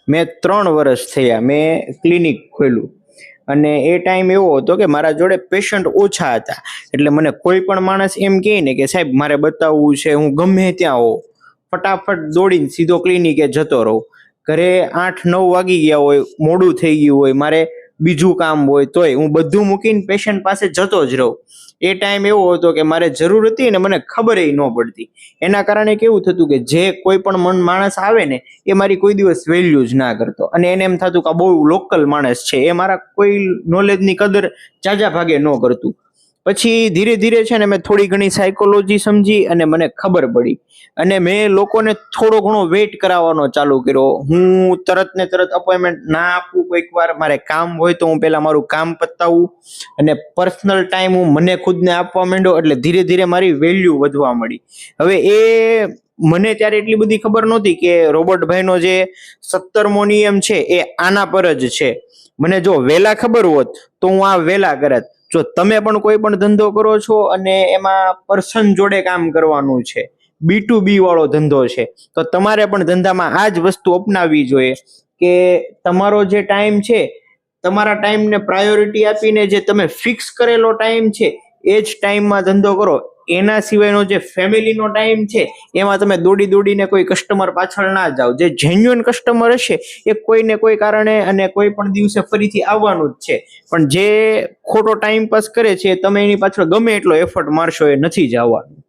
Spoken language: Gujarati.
મેં 3 વર્ષ થયા મેં ક્લિનિક ખોલ્યું અને એ ટાઈમ એવો હતો કે મારા જોડે પેશન્ટ ઓછા હતા. એટલે મને કોઈ પણ માણસ એમ કહે ને કે સાહેબ મારે બતાવવું છે, હું ગમે ત્યાં હોઉં ફટાફટ દોડીને સીધો ક્લિનિકે જતો રહું. ઘરે 8-9 વાગી ગયા હોય, મોડું થઈ ગયું હોય, મારે બીજું કામ હોય, તોય હું બધું મૂકીને પેશન્ટ પાસે જતો જ રહું. એ ટાઈમ એવો હતો કે મારે જરૂર હતી ને મને ખબર ન પડતી. એના કારણે કેવું થતું કે જે કોઈ પણ માણસ આવે ને એ મારી કોઈ દિવસ વેલ્યુ જ ના કરતો, અને એને એમ થતું કે આ બહુ લોકલ માણસ છે, એ મારા કોઈ નોલેજની કદર જાજા ભાગે ન કરતું. પછી ધીરે ધીરે છે ને મેં થોડી ઘણી સાયકોલોજી સમજી અને મને ખબર પડી, અને મેં લોકોને થોડો ઘણો વેઇટ કરાવવાનો ચાલુ કર્યો. હું તરત ને તરત અપોઇન્ટમેન્ટ ના આપું. કોઈક વાર મારે કામ હોય તો હું પહેલા મારું કામ પતાવું અને પર્સનલ ટાઈમ હું મને ખુદને આપવા માંડ્યો. એટલે ધીરે ધીરે મારી વેલ્યુ વધવા મળી. હવે એ મને ત્યારે એટલી બધી ખબર નહોતી કે રોબર્ટભાઈનો જે 17મો નિયમ છે એ આના પર જ છે. મને જો વહેલા ખબર હોત તો હું આ વહેલા કરત. જો તમે પણ કોઈ પણ ધંધો કરો છો અને એમાં પર્સન જોડે કામ કરવાનું છે, B2B વાળો ધંધો છે, તો તમારે પણ ધંધામાં આ જ વસ્તુ અપનાવવી જોઈએ કે તમારો જે ટાઈમ છે, તમારા ટાઈમને પ્રાયોરિટી આપીને જે તમે ફિક્સ કરેલો ટાઈમ છે એ જ ટાઈમમાં ધંધો કરો. એના સિવાયનો જે ફેમિલીનો ટાઈમ છે એમાં તમે દોડી દોડીને કોઈ કસ્ટમર પાછળ ના જાઓ. જે જેન્યુઅન કસ્ટમર હશે એ કોઈને કોઈ કારણે અને કોઈ પણ દિવસે ફરીથી આવવાનું જ છે, પણ જે ખોટો ટાઈમ પાસ કરે છે તમે એની પાછળ ગમે એટલો એફર્ટ મારશો એ નથી જ આવવાનું.